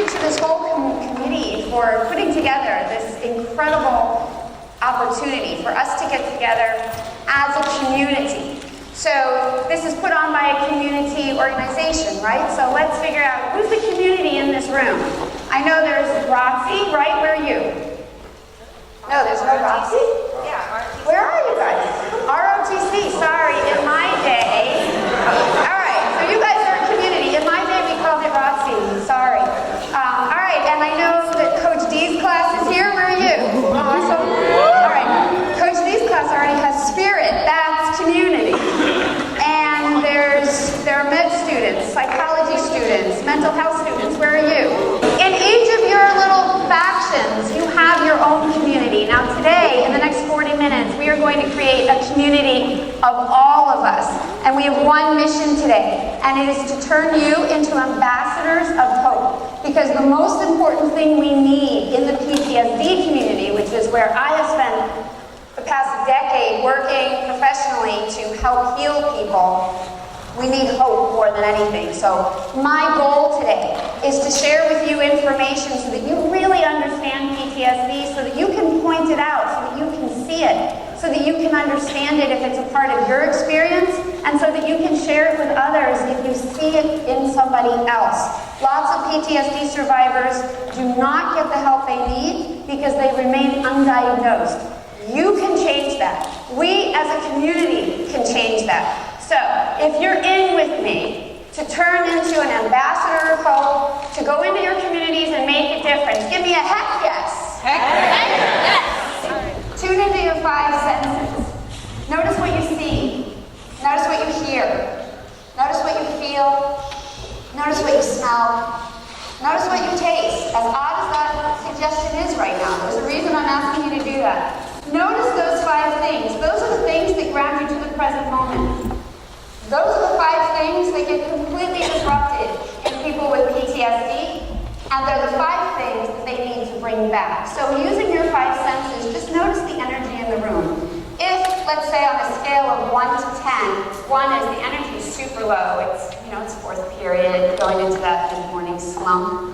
to this whole committee for putting together this incredible opportunity for us to get together as a community. So this is put on by a community organization, right? So let's figure out who's the community in this room. I know there's Roxy, right? Where are you? No, there's no Roxy? Yeah, ROTC. Where are you guys? ROTC, sorry, in my day. All right, so you guys are a community. In my day, we called it Roxy, sorry. All right, and I know that Coach D's class is here. Where are you? Awesome. All right, Coach D's class already has spirit. That's community. And there are med students, psychology students, mental health students. Where are you? In each of your little factions, you have your own community. Now today, in the next 40 minutes, we are going to create a community of all of us. And we have one mission today, and it is to turn you into ambassadors of hope. Because the most important thing we need in the PTSD community, which is where I have spent the past decade working professionally to help heal people, we need hope more than anything. So my goal today is to share with you information so that you really understand PTSD, so that you can point it out, so that you can see it, so that you can understand it if it's a part of your experience, and so that you can share it with others if you see it in somebody else. Lots of PTSD survivors do not get the help they need because they remain undiagnosed. You can change that. We as a community can change that. So, if you're in with me to turn into an ambassador of hope, to go into your communities and make a difference, give me a heck yes. Heck yes. Tune into your 5 senses. Notice what you see. Notice what you hear. Notice what you feel. Notice what you smell. Notice what you taste. As odd as that suggestion is right now, there's a reason I'm asking you to do that. Notice those 5 things. Those are the things that ground you to the present moment. Those are the 5 things that get completely disrupted in people with PTSD, and they're the 5 things that they need to bring back. So using your 5 senses, just notice the energy in the room. If, let's say on a scale of 1 to 10, 1 is the energy is super low, it's 4th period, going into that mid-morning slump.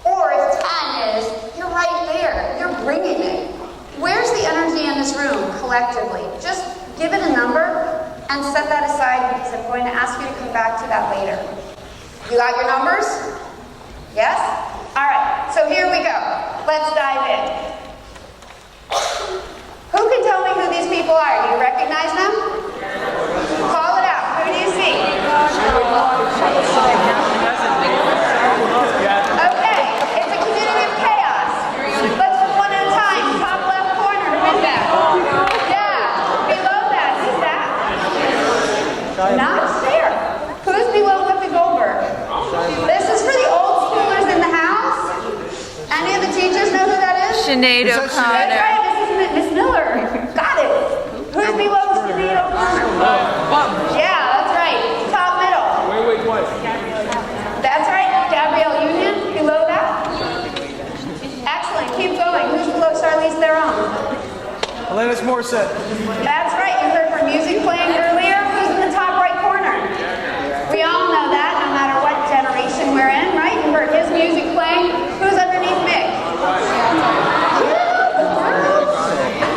Or if 10 is, you're right there, you're bringing it. Where's the energy in this room collectively? Just give it a number and set that aside because I'm going to ask you to come back to that later. You got your numbers? Yes? All right, so here we go. Let's dive in. Who can tell me who these people are? Do you recognize them? Call it out. Who do you see? Okay, it's a community of chaos. Let's do one at a time. Top left corner, mid back. Yeah, below that, who's that? Not fair. Who's below Whoopi Goldberg? This is for the old schoolers in the house. Any of the teachers know who that is? Sinead That's O'Connor. right, Miss Miller. Got it. Who's below Sinead O'Connor? Yeah, that's right. Top middle. Wait, what? That's right. Gabrielle Union. Below that. Excellent. Keep going. Who's below Charlize Theron? Alanis Morissette. That's right. You heard her music playing earlier. Who's in the top right corner? We all know that, no matter what generation we're in, right? You heard his music playing. Who's underneath Mick?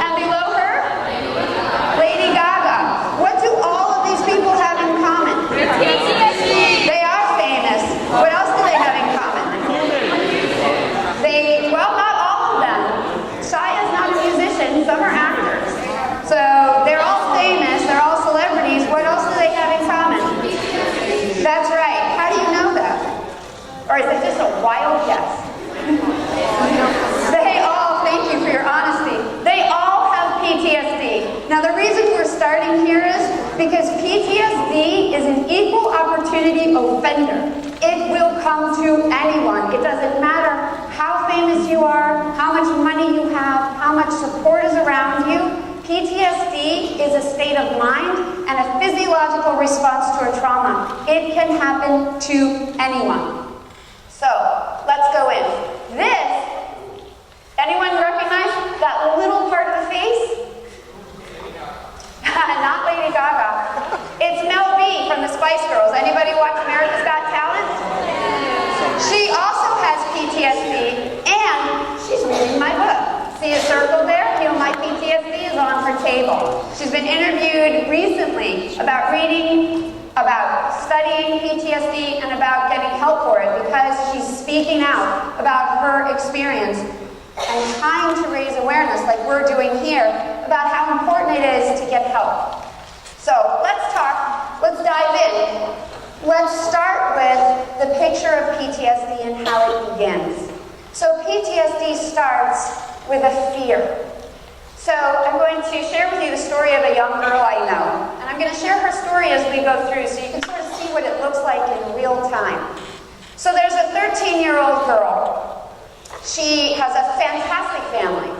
And below her? Lady Gaga. What do all of these people have in common? They are famous. What else do they have in common? Well, not all of them. Shaya's not a musician. Some are actors. So they're all famous. They're all celebrities. What else do they have in common? That's right. How do you know that? Or is it just a wild guess? They all, thank you for your honesty, they all have PTSD. Now the reason we're starting here is because PTSD is an equal opportunity offender. It will come to anyone. It doesn't matter how famous you are, how much money you have, how much support is around you. PTSD is a state of mind and a physiological response to a trauma. It can happen to anyone. So, let's go in. This, anyone recognize that little part of the face? Not Lady Gaga. It's Mel B from the Spice Girls. Anybody watch America's Got Talent? She also has PTSD. See a circle there? Heal My PTSD is on her table. She's been interviewed recently about reading, about studying PTSD, and about getting help for it because she's speaking out about her experience and trying to raise awareness, like we're doing here, about how important it is to get help. So let's talk, let's dive in. Let's start with the picture of PTSD and how it begins. So PTSD starts with a fear. So I'm going to share with you the story of a young girl I know. And I'm going to share her story as we go through so you can sort of see what it looks like in real time. So there's a 13-year-old girl. She has a fantastic family.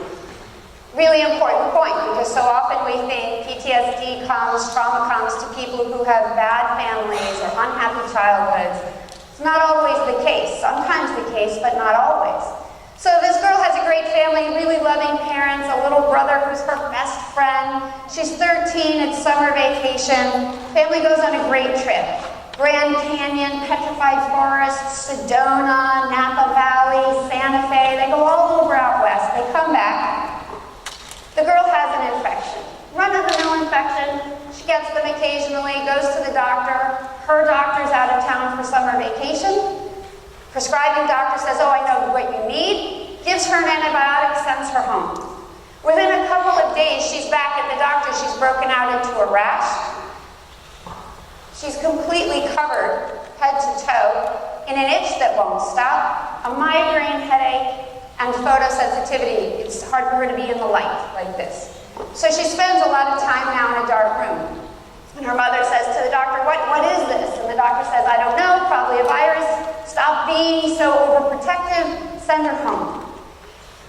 Really important point, because so often we think PTSD comes, trauma comes to people who have bad families or unhappy childhoods. It's not always the case. Sometimes the case, but not always. So this girl has a great family, really loving parents, a little brother who's her best friend. She's 13, it's summer vacation. Family goes on a great trip. Grand Canyon, Petrified Forest, Sedona, Napa Valley, Santa Fe. They go all over out west. They come back. The girl has an infection. Run-of-the-mill infection. She gets them occasionally, goes to the doctor. Her doctor's out of town for summer vacation. Prescribing doctor says, oh, I know what you need. Gives her an antibiotic, sends her home. Within a couple of days, she's back at the doctor. She's broken out into a rash. She's completely covered, head to toe, in an itch that won't stop, a migraine headache, and photosensitivity. It's hard for her to be in the light like this. So she spends a lot of time now in a dark room. And her mother says to the doctor, what is this? And the doctor says, I don't know, probably a virus. Stop being so overprotective, send her home.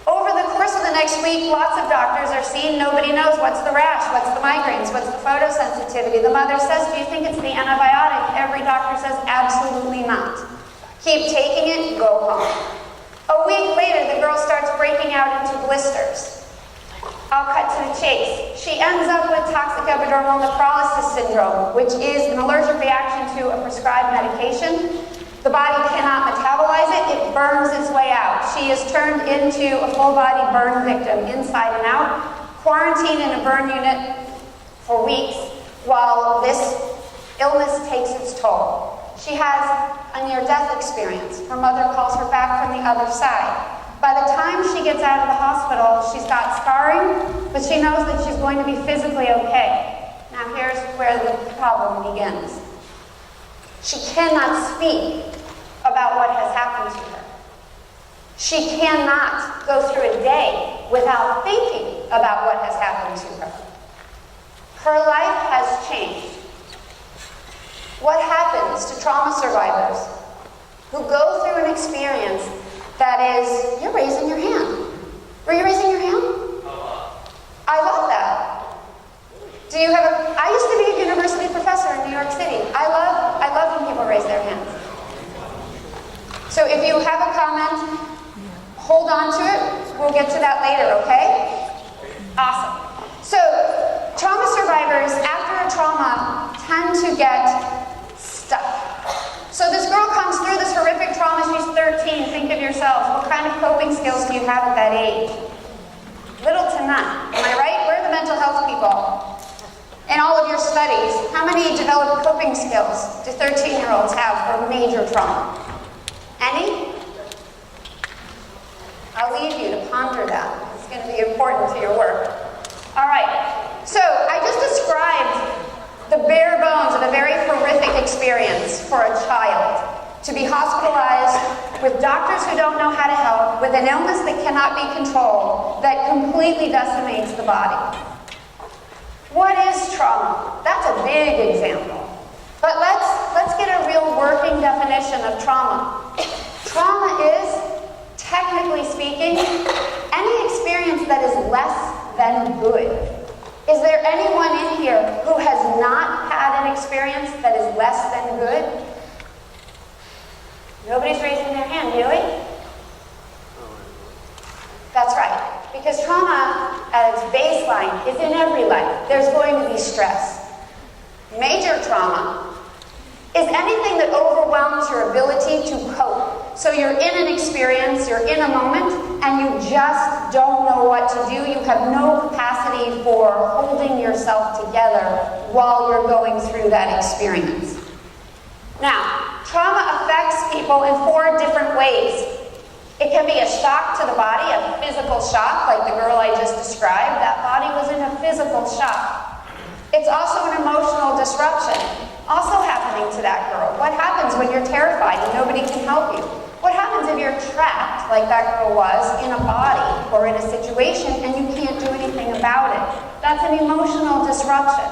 Over the course of the next week, lots of doctors are seen. Nobody knows what's the rash, what's the migraines, what's the photosensitivity. The mother says, do you think it's the antibiotic? Every doctor says, absolutely not. Keep taking it, go home. A week later, the girl starts breaking out into blisters. I'll cut to the chase. She ends up with toxic epidermal necrolysis syndrome, which is an allergic reaction to a prescribed medication. The body cannot metabolize it. It burns its way out. She is turned into a full-body burn victim, inside and out, quarantined in a burn unit for weeks while this illness takes its toll. She has a near-death experience. Her mother calls her back from the other side. By the time she gets out of the hospital, she's got scarring, but she knows that she's going to be physically okay. Now here's where the problem begins. She cannot speak about what has happened to her. She cannot go through a day without thinking about what has happened to her. Her life has changed. What happens to trauma survivors who go through an experience that is, you're raising your hand. Were you raising your hand? I love that. Do you have I used to be a university professor in New York City. I love when people raise their hands. So if you have a comment, hold on to it. We'll get to that later, okay? Awesome. So trauma survivors, after a trauma, tend to get stuck. So this girl comes through this horrific trauma. She's 13. Think of yourselves. What kind of coping skills do you have at that age? Little to none. Am I right? Where are the mental health people? In all of your studies, how many developed coping skills do 13-year-olds have for major trauma? Any? I'll leave you to ponder that. It's going to be important to your work. All right. So I just described the bare bones of a very horrific experience for a child. To be hospitalized with doctors who don't know how to help, with an illness that cannot be controlled, that completely decimates the body. What is trauma? That's a big example. But let's get a real working definition of trauma. Trauma is, technically speaking, any experience that is less than good. Is there anyone in here who has not had an experience that is less than good? Nobody's raising their hand, really? That's right. Because trauma at its baseline is in every life. There's going to be stress. Major trauma is anything that overwhelms your ability to cope. So So you're in an experience, you're in a moment, and you just don't know what to do. You have no capacity for holding yourself together while you're going through that experience. Now, trauma affects people in 4 different ways. It can be a shock to the body, a physical shock, like the girl I just described. That body was in a physical shock. It's also an emotional disruption, also happening to that girl. What happens when you're terrified and nobody can help you? What happens if you're trapped, like that girl was, in a body or in a situation and you can't do anything about it? That's an emotional disruption.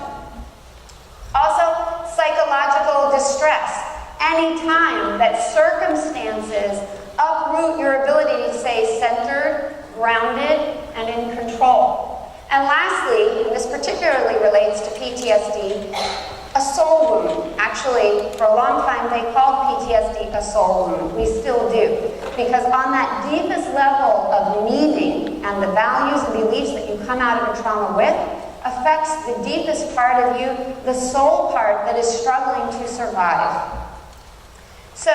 Also, psychological distress. Any time that circumstances uproot your ability to stay centered, grounded, and in control. And lastly, and this particularly relates to PTSD, a soul wound. Actually, for a long time they called PTSD a soul wound. We still do. Because on that deepest level of meaning and the values and beliefs that you come out of a trauma with affects the deepest part of you, the soul part that is struggling to survive. So,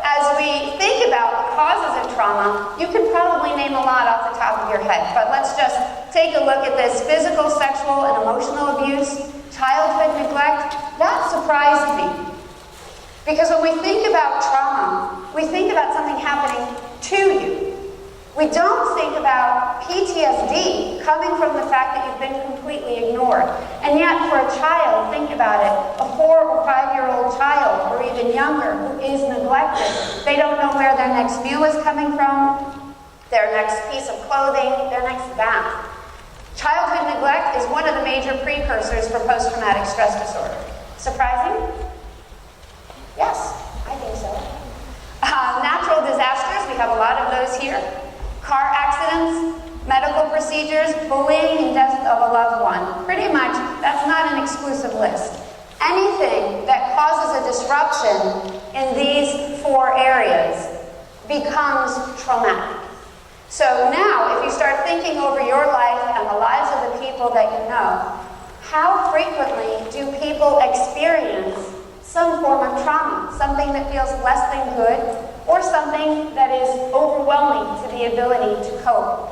as we think about the causes of trauma, you can probably name a lot off the top of your head, but let's just take a look at this. Physical, sexual, and emotional abuse, childhood neglect. That surprised me. Because when we think about trauma, we think about something happening to you. We don't think about PTSD coming from the fact that you've been completely ignored. And yet, for a child, think about it, a 4 or 5-year-old child, or even younger, who is neglected. They don't know where their next meal is coming from, their next piece of clothing, their next bath. Childhood neglect is one of the major precursors for post-traumatic stress disorder. Surprising? Yes, I think so. Natural disasters, we have a lot of those here. Car accidents, medical procedures, bullying, and death of a loved one. Pretty much, that's not an exclusive list. Anything that causes a disruption in these 4 areas becomes traumatic. So now, if you start thinking over your life and the lives of the people that you know, how frequently do people experience some form of trauma, something that feels less than good, or something that is overwhelming to the ability to cope?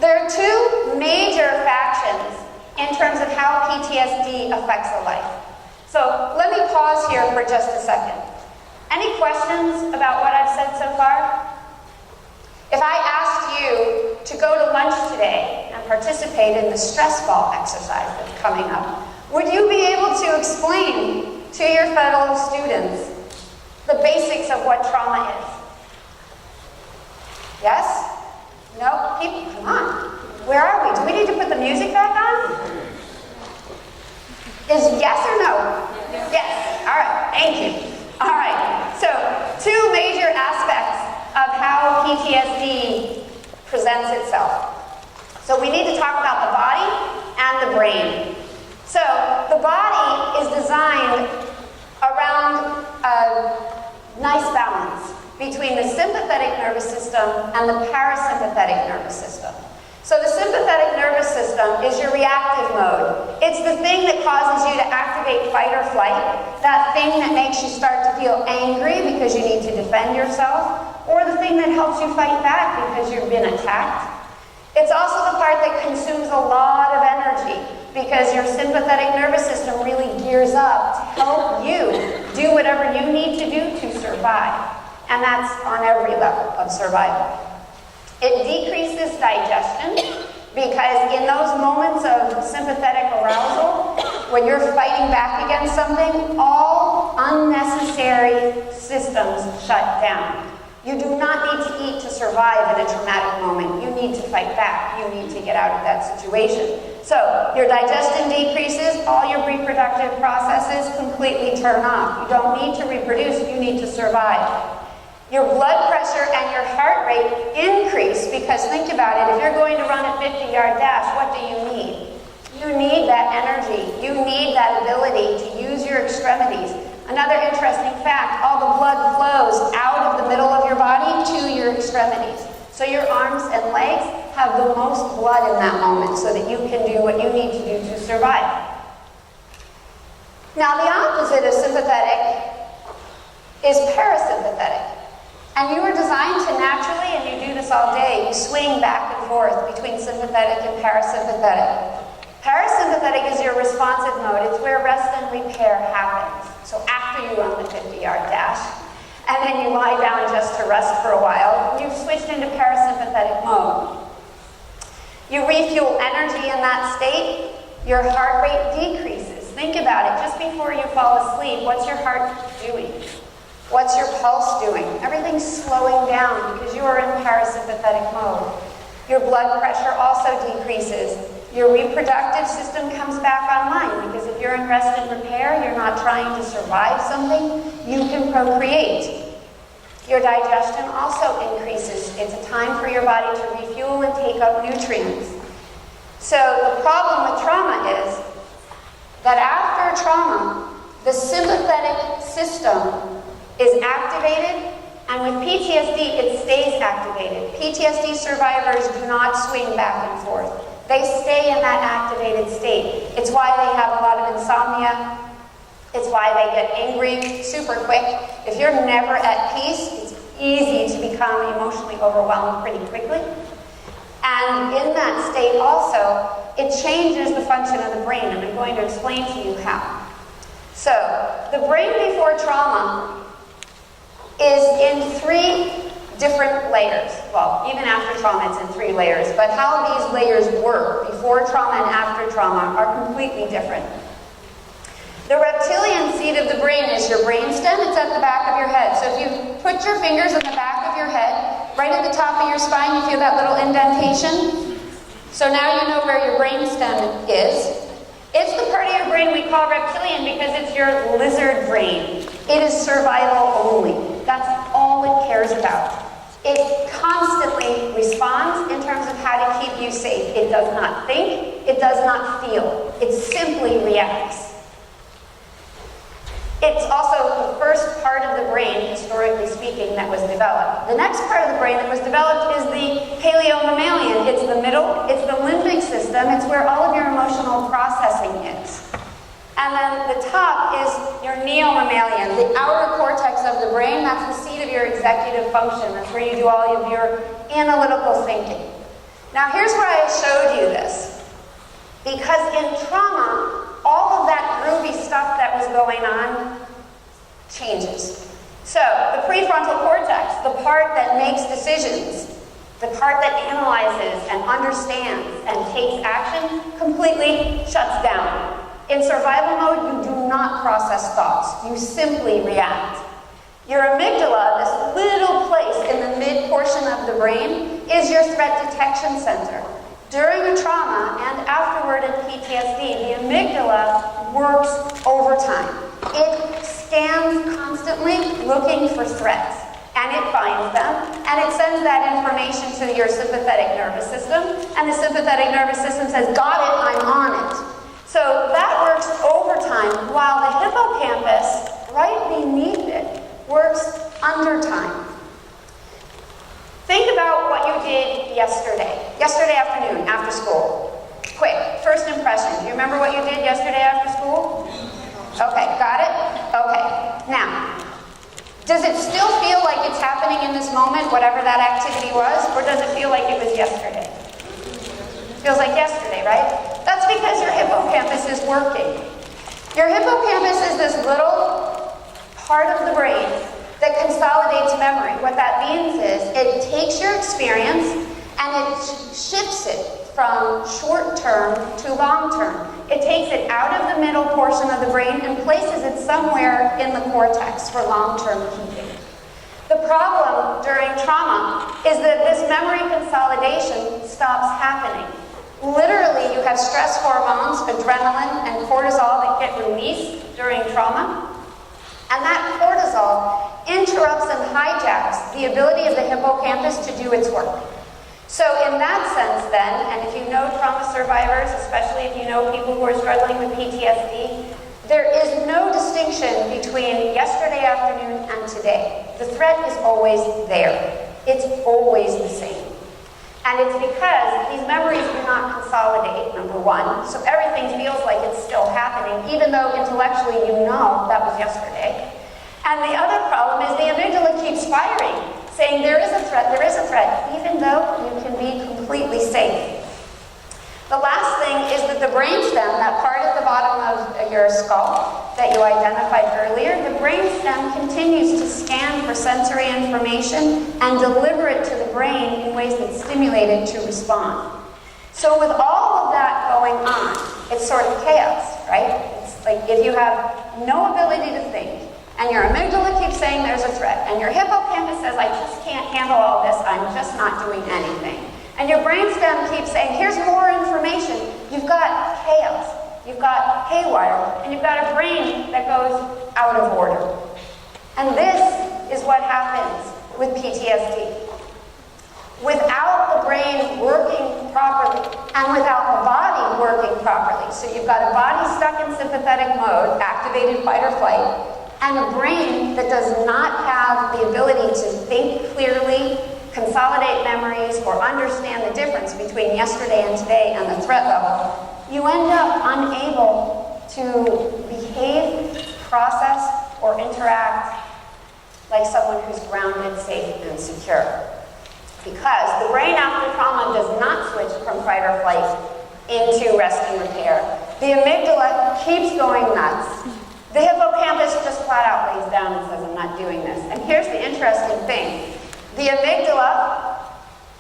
There are 2 major factions in terms of how PTSD affects a life. So let me pause here for just a second. Any questions about what I've said so far? If I asked you to go to lunch today and participate in the stress ball exercise that's coming up, would you be able to explain to your fellow students the basics of what trauma is? Yes? No? People, come on. Where are we? Do we need to put the music back on? Is yes or no? Yes. All right. Thank you. All right. So, 2 major aspects of how PTSD presents itself. So we need to talk about the body and the brain. So the body is designed around a nice balance between the sympathetic nervous system and the parasympathetic nervous system. So the sympathetic nervous system is your reactive mode. It's the thing that causes you to activate fight or flight, that thing that makes you start to feel angry because you need to defend yourself, or the thing that helps you fight back because you've been attacked. It's also the part that consumes a lot of energy because your sympathetic nervous system really gears up to help you do whatever you need to do to survive. And that's on every level of survival. It decreases digestion because in those moments of sympathetic arousal, when you're fighting back against something, all unnecessary systems shut down. You do not need to eat to survive in a traumatic moment. You need to fight back. You need to get out of that situation. So your digestion decreases, all your reproductive processes completely turn off. You don't need to reproduce, you need to survive. Your blood pressure and your heart rate increase because think about it, if you're going to run a 50-yard dash, what do you need? You need that energy. You need that ability to use your extremities. Another interesting fact, all the blood flows out of the middle of your body to your extremities. So your arms and legs have the most blood in that moment so that you can do what you need to do to survive. Now the opposite of sympathetic is parasympathetic. all day, you swing back and forth between sympathetic and parasympathetic. Parasympathetic is your responsive mode. It's where rest and repair happens. So after you run the 50-yard dash, and then you lie down just to rest for a while, you've switched into parasympathetic mode. You refuel energy in that state, your heart rate decreases. Think about it. Just before you fall asleep, what's your heart doing? What's your pulse doing? Everything's slowing down because you are in parasympathetic mode. Your blood pressure also decreases. Your reproductive system comes back online because if you're in rest and repair, you're not trying to survive something, you can procreate. Your digestion also increases. It's a time for your body to refuel and take up nutrients. So the problem with trauma is that after trauma, the sympathetic system is activated, and with PTSD, it stays activated. PTSD survivors do not swing back and forth. They stay in that activated state. It's why they have a lot of insomnia. It's why they get angry super quick. If you're never at peace, it's easy to become emotionally overwhelmed pretty quickly. And in that state also, it changes the function of the brain, and I'm going to explain to you how. So, the brain before trauma is in 3 different layers. Well, even after trauma, it's in 3 layers, but how these layers work before trauma and after trauma are completely different. The reptilian seat of the brain is your brainstem. It's at the back of your head. So if you put your fingers in the back of your head, right at the top of your spine, you feel that little indentation. So now you know where your brainstem is. It's the part of your brain we call reptilian because it's your lizard brain. It is survival only. That's all it cares about. It constantly responds in terms of how to keep you safe. It does not think. It does not feel. It simply reacts. It's also the first part of the brain, historically speaking, that was developed. The next part of the brain that was developed is the paleomammalian. It's the middle, it's the limbic system, it's where all of your emotional processing is. And then the top is your neomammalian, the outer cortex of the brain. That's the seat of your executive function. That's where you do all of your analytical thinking. Now here's why I showed you this. Because in trauma, all of that groovy stuff that was going on changes. So, the prefrontal cortex, the part that makes decisions, the part that analyzes and understands and takes action, completely shuts down. In survival mode, you do not process thoughts. You simply react. Your amygdala, this little place in the mid portion of the brain, is your threat detection center. During a trauma and afterward in PTSD, the amygdala works overtime. It scans constantly looking for threats, and it finds them, and it sends that information to your sympathetic nervous system, and the sympathetic nervous system says, got it, I'm on it. So that works overtime, while the hippocampus, right beneath it, works undertime. Think about what you did yesterday afternoon, after school. Quick, first impression. Do you remember what you did yesterday after school? Okay, got it? Okay. Now, does it still feel like it's happening in this moment, whatever that activity was, or does it feel like it was yesterday? Feels like yesterday, right? That's because your hippocampus is working. Your hippocampus is this little part of the brain that consolidates memory. What that means is it takes your experience and it shifts it from short-term to long-term. It takes it out of the middle portion of the brain and places it somewhere in the cortex for long-term keeping. The problem during trauma is that this memory consolidation stops happening. Literally, you have stress hormones, adrenaline, and cortisol that get released during trauma. And that cortisol interrupts and hijacks the ability of the hippocampus to do its work. So in that sense then, and if you know trauma survivors, especially if you know people who are struggling with PTSD, there is no distinction between yesterday afternoon and today. The threat is always there. It's always the same. And it's because these memories do not consolidate, number one, so everything feels like it's still happening, even though intellectually you know that was yesterday. And the other problem is the amygdala keeps firing. saying there is a threat, even though you can be completely safe. The last thing is that the brainstem, that part at the bottom of your skull that you identified earlier, the brainstem continues to scan for sensory information and deliver it to the brain in ways that stimulate it to respond. So with all of that going on, it's sort of chaos, right? It's like if you have no ability to think, and your amygdala keeps saying there's a threat, and your hippocampus says, I just can't handle all this, I'm just not doing anything. And your brainstem keeps saying, here's more information. You've got chaos, you've got haywire, and you've got a brain that goes out of order. And this is what happens with PTSD. Without the brain working properly, and without the body working properly, so you've got a body stuck in sympathetic mode, activated fight or flight, and a brain that does not have the ability to think clearly, consolidate memories, or understand the difference between yesterday and today and the threat level, you end up unable to behave, process, or interact like someone who's grounded, safe, and secure. Because the brain after trauma does not switch from fight or flight into rest and repair. The amygdala keeps going nuts. The hippocampus just flat out lays down and says, I'm not doing this. And here's the interesting thing. The amygdala,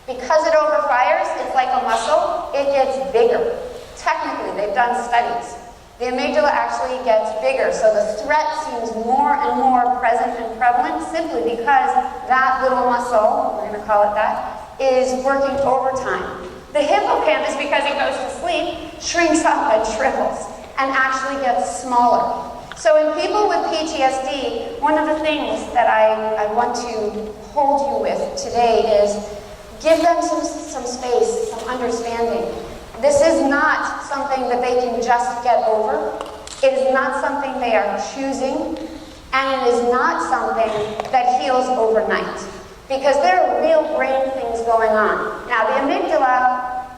because it overfires, it's like a muscle, it gets bigger. Technically, they've done studies. The amygdala actually gets bigger, so the threat seems more and more present and prevalent simply because that little muscle, we're going to call it that, is working overtime. The hippocampus, because it goes to sleep, shrinks up and shrivels and actually gets smaller. So in people with PTSD, one of the things that I want to hold you with today is give them some space, some understanding. This is not something that they can just get over. It is not something they are choosing, and it is not something that heals overnight, because there are real brain things going on. Now, the amygdala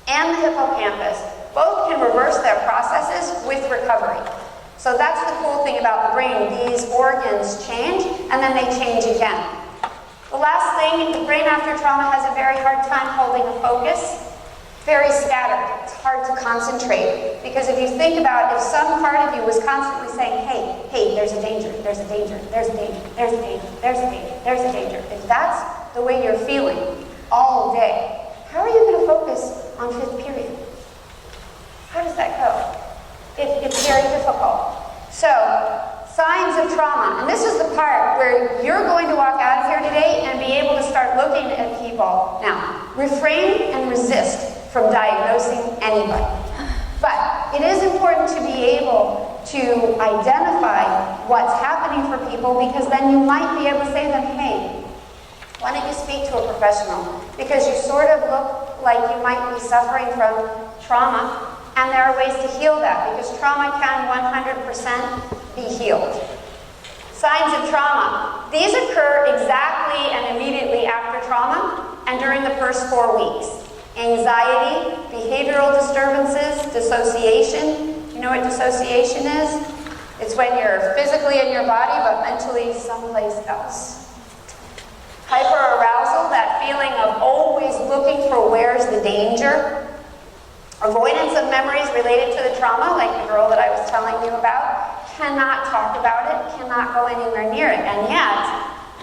and the hippocampus both can reverse their processes with recovery. So that's the cool thing about the brain. These organs change, and then they change again. The last thing, the brain after trauma has a very hard time holding a focus. Very scattered. It's hard to concentrate. Because if you think about it, if some part of you was constantly saying, hey, there's a danger, there's a danger, there's a danger, there's a danger, there's a danger, there's a danger. If that's the way you're feeling all day, how are you going to focus on fifth period? How does that go? It's very difficult. So, signs of trauma. And this is the part where you're going to walk out of here today and be able to start looking at people. Now, refrain and resist from diagnosing anybody. But it is important to be able to identify what's happening for people, because then you might be able to say to them, hey, why don't you speak to a professional? Because you sort of look like you might be suffering from trauma. And there are ways to heal that, because trauma can 100% be healed. Signs of trauma. These occur exactly and immediately after trauma and during the first 4 weeks. Anxiety, behavioral disturbances, dissociation. You know what dissociation is? It's when you're physically in your body but mentally someplace else. Hyperarousal, that feeling of always looking for where's the danger. Avoidance of memories related to the trauma, like the girl that I was telling you about, cannot talk about it, cannot go anywhere near it, and yet,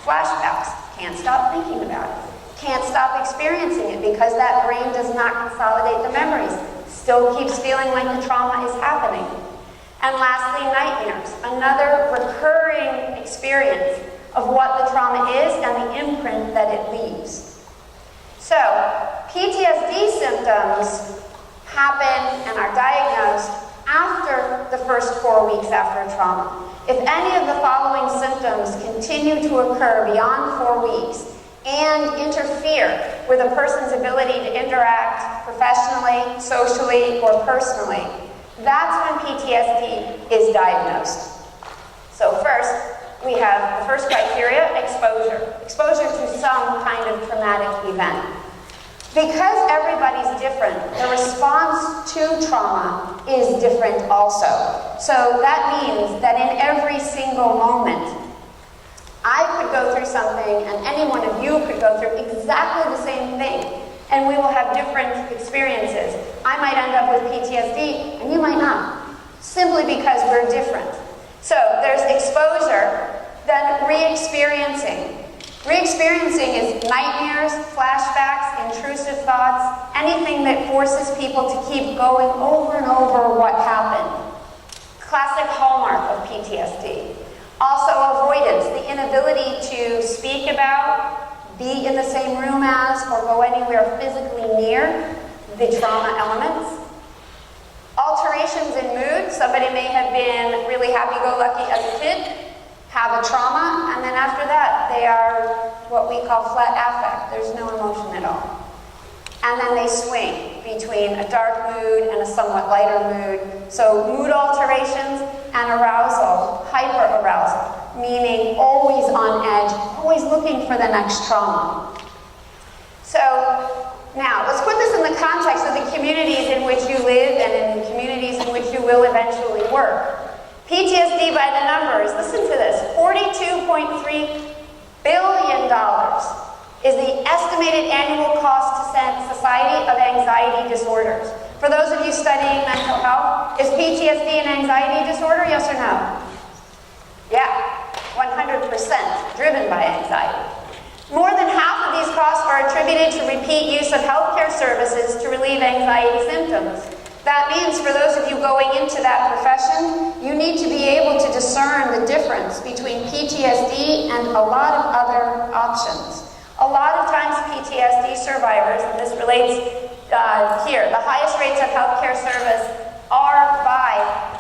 flashbacks, can't stop thinking about it, can't stop experiencing it because that brain does not consolidate the memories, still keeps feeling like the trauma is happening. And lastly, nightmares, another recurring experience of what the trauma is and the imprint that it leaves. So, PTSD symptoms happen and are diagnosed after the first 4 weeks after trauma. If any of the following symptoms continue to occur beyond 4 weeks and interfere with a person's ability to interact professionally, socially, or personally, that's when PTSD is diagnosed. So first, we have the first criteria, exposure. Exposure to some kind of traumatic event. Because everybody's different, the response to trauma is different also. So that means that in every single moment, I could go through something, and any one of you could go through exactly the same thing, and we will have different experiences. I might end up with PTSD, and you might not, simply because we're different. So there's exposure, then re-experiencing. Re-experiencing is nightmares, flashbacks, intrusive thoughts, anything that forces people to keep going over and over what happened. Classic hallmark of PTSD. Also avoidance, the inability to speak about, be in the same room as, or go anywhere physically near the trauma elements. Alterations in mood. Somebody may have been really happy-go-lucky as a kid, have a trauma, and then after that they are what we call flat affect. There's no emotion at all. And then they swing between a dark mood and a somewhat lighter mood. So mood alterations and arousal, hyper-arousal, meaning always on edge, always looking for the next trauma. So now, let's put this in the context of the communities in which you live and in the communities in which you will eventually work. PTSD by the numbers, listen to this, $42.3 billion is the estimated annual cost to society of anxiety disorders. For those of you studying mental health, is PTSD an anxiety disorder, yes or no? Yeah, 100% driven by anxiety. More than half of these costs are attributed to repeat use of healthcare services to relieve anxiety symptoms. That means for those of you going into that profession, you need to be able to discern the difference between PTSD and a lot of other options. A lot of times PTSD survivors, and this relates here, the highest rates of healthcare service are by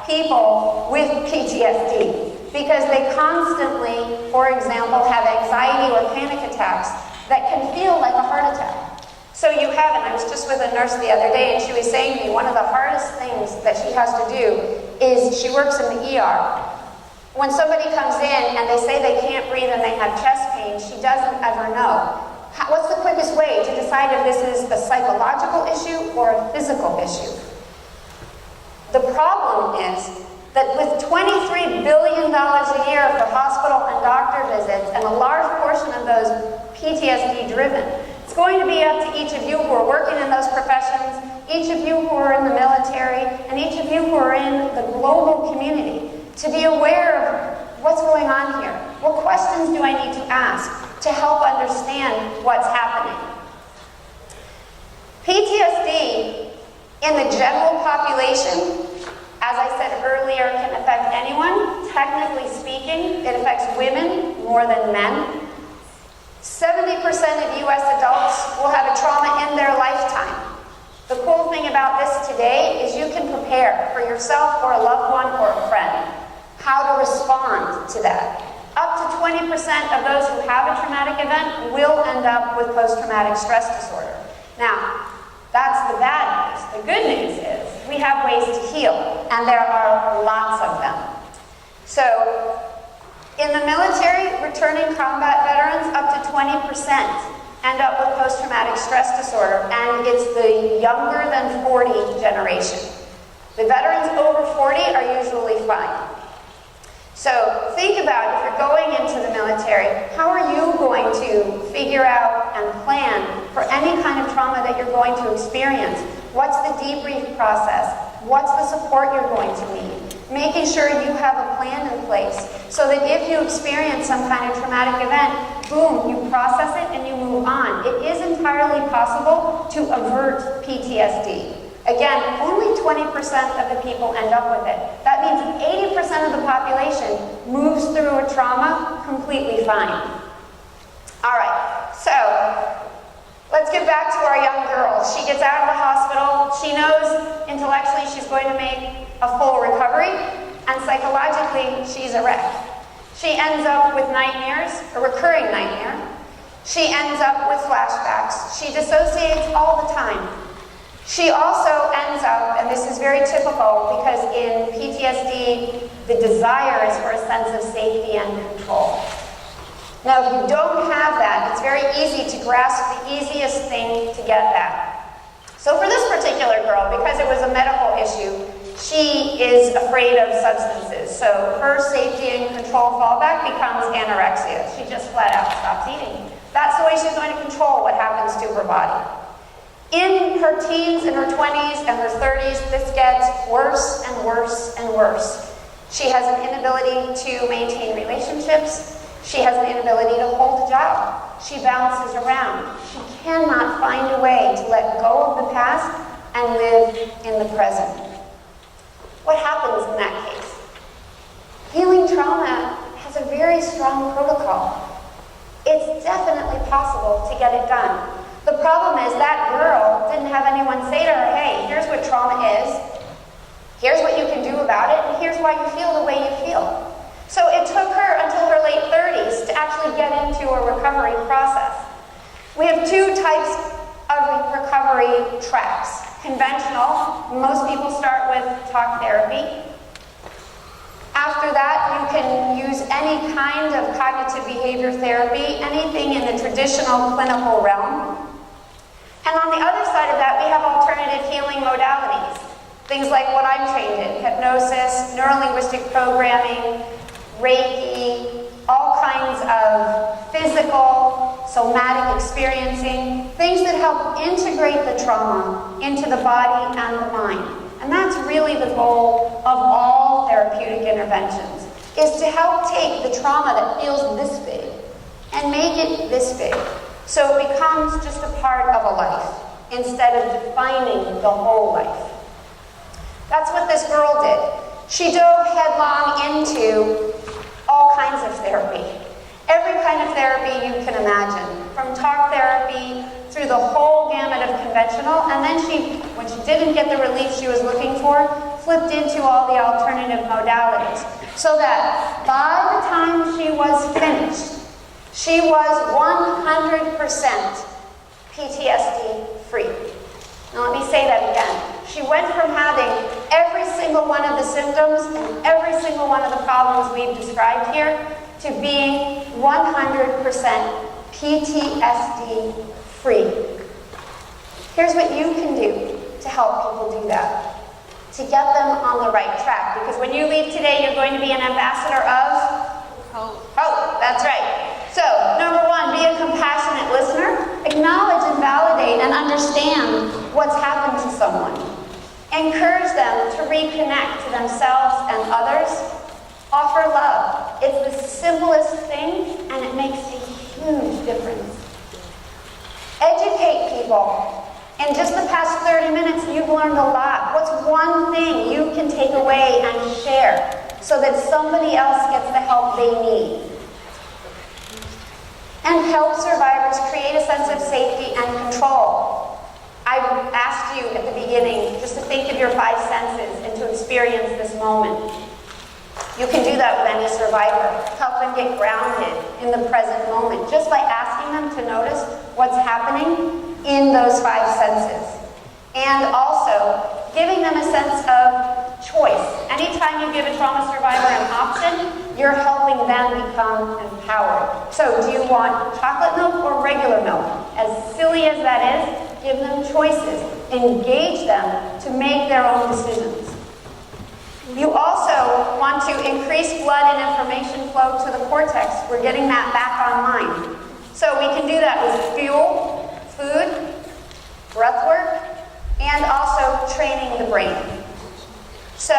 people with PTSD because they constantly, for example, have anxiety or panic attacks that can feel like a heart attack. So you haven't. I was just with a nurse the other day and she was saying to me one of the hardest things that she has to do is she works in the ER. When somebody comes in and they say they can't breathe and they have chest pain, she doesn't ever know. What's the quickest way to decide if this is a psychological issue or a physical issue? The problem is that with $23 billion a year for hospital and doctor visits, and a large portion of those PTSD driven, it's going to be up to each of you who are working in those professions, each of you who are in the military, and each of you who are in the global community to be aware of what's going on here. What questions do I need to ask to help understand what's happening? PTSD in the general population, as I said earlier, can affect anyone. Technically speaking, it affects women more than men. 70% of US adults will have a trauma in their lifetime. The cool thing about this today is you can prepare for yourself or a loved one or a friend how to respond to that. Up to 20% of those who have a traumatic event will end up with post-traumatic stress disorder. Now, that's the bad news. The good news is we have ways to heal, and there are lots of them. So, in the military, returning combat veterans, up to 20% end up with post-traumatic stress disorder, and it's the younger than 40 generation. The veterans over 40 are usually fine. So think about, if you're going into the military, how are you going to figure out and plan for any kind of trauma that you're going to experience? What's the debrief process? What's the support you're going to need? Making sure you have a plan in place so that if you experience some kind of traumatic event, boom, you process it and you move on. It is entirely possible to avert PTSD. Again, only 20% of the people end up with it. That means 80% of the population moves through a trauma completely fine. All right, so let's get back to our young girl. She gets out of the hospital. She knows intellectually she's going to make a full recovery, and psychologically, she's a wreck. She ends up with nightmares, a recurring nightmare. She ends up with flashbacks. She dissociates all the time. She also ends up, and this is very typical because in PTSD, the desire is for a sense of safety and control. Now, if you don't have that, it's very easy to grasp the easiest thing to get that. So for this particular girl, because it was a medical issue, she is afraid of substances. So her safety and control fallback becomes anorexia. She just flat out stops eating. That's the way she's going to control what happens to her body. In her teens, in her 20s, and her 30s, this gets worse and worse and worse. She has an inability to maintain relationships. She has an inability to hold a job. She bounces around. She cannot find a way to let go of the past and live in the present. What happens in that case? Healing trauma has a very strong protocol. It's definitely possible to get it done. The problem is that girl didn't have anyone say to her, hey, here's what trauma is, here's what you can do about it, and here's why you feel the way you feel. So it took her until her late 30s to actually get into a recovery process. We have two types of recovery tracks. Conventional, most people start with talk therapy. After that, you can use any kind of cognitive behavior therapy, anything in the traditional clinical realm. And on the other side of that, we have alternative healing modalities. Things like what I'm trained in, hypnosis, neuro-linguistic programming, Reiki, all kinds of physical, somatic experiencing, things that help integrate the trauma into the body and the mind. And that's really the goal of all therapeutic interventions, is to help take the trauma that feels this big and make it this big, so it becomes just a part of a life instead of defining the whole life. That's what this girl did. She dove headlong into all kinds of therapy. Every kind of therapy you can imagine, from talk therapy through the whole gamut of conventional, and then when she didn't get the relief she was looking for, flipped into all the alternative modalities. So that by the time she was finished, she was 100% PTSD free. Now let me say that again. She went from having every single one of the symptoms and every single one of the problems we've described here to being 100% PTSD free. Here's what you can do to help people do that, to get them on the right track. Because when you leave today, you're going to be an ambassador of hope. That's right. So, number one, be a compassionate listener. Acknowledge and validate and understand what's happened to someone. Encourage them to reconnect to themselves and others. Offer love. It's the simplest thing, and it makes a huge difference. Educate people. In just the past 30 minutes, you've learned a lot. What's one thing you can take away and share so that somebody else gets the help they need? And help survivors create a sense of safety and control. I asked you at the beginning just to think of your 5 senses and to experience this moment. You can do that with any survivor. Help them get grounded in the present moment just by asking them to notice what's happening in those 5 senses. And also giving them a sense of choice. Anytime you give a trauma survivor an option, you're helping them become empowered. So do you want chocolate milk or regular milk? As silly as that is, give them choices. Engage them to make their own decisions. You also want to increase blood and information flow to the cortex. We're getting that back online. So we can do that with fuel, food, breath work, and also training the brain. So,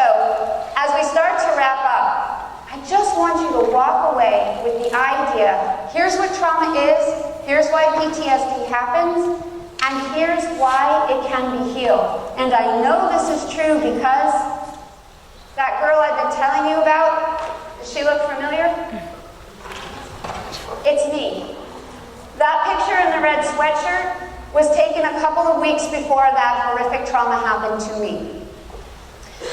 as we start to wrap up, I just want you to walk away with the idea, here's what trauma is, here's why PTSD happens, and here's why it can be healed. And I know this is true because that girl I've been telling you about, does she look familiar? It's me. That picture in the red sweatshirt was taken a couple of weeks before that horrific trauma happened to me.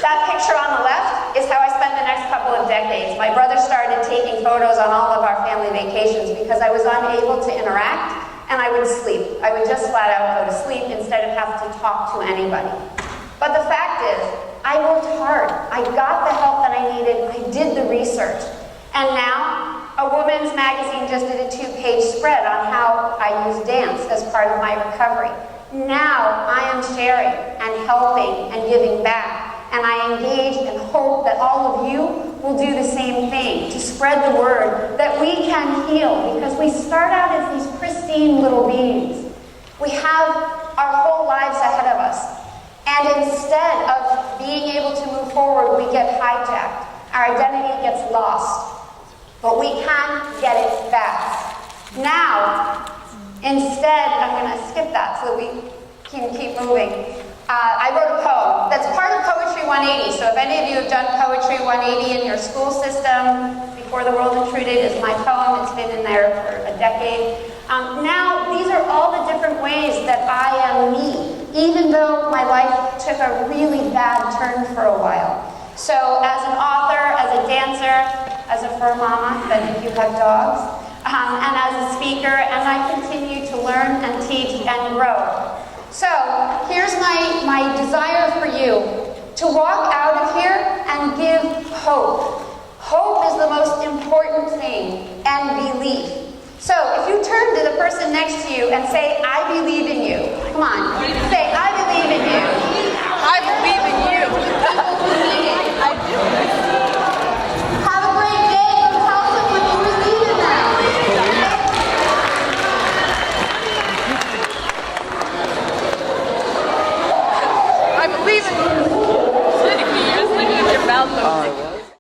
That picture on the left is how I spent the next couple of decades. My brother started taking photos on all of our family vacations because I was unable to interact and I would sleep. I would just flat out go to sleep instead of have to talk to anybody. But the fact is, I worked hard. I got the help that I needed. I did the research. And now, a women's magazine just did a 2-page spread on how I use dance as part of my recovery. Now, I am sharing and helping and giving back. And I engage and hope that all of you will do the same thing, to spread the word that we can heal, because we start out as these pristine little beings. We have our whole lives ahead of us. And instead of being able to move forward, we get hijacked. Our identity gets lost. But we can get it back. Now, instead, I'm going to skip that so that we can keep moving. I wrote a poem that's part of Poetry 180. So if any of you have done Poetry 180 in your school system, Before the World Intruded is my poem. It's been in there for a decade. Now, these are all the different ways that I am me, even though my life took a really bad turn for a while. So as an author, as a dancer, as a fur mama, then if you have dogs, and as a speaker, and I continue to learn and teach and grow. So here's my desire for you, to walk out of here and give hope. Hope is the most important thing, and belief. So if you turn to the person next to you and say, I believe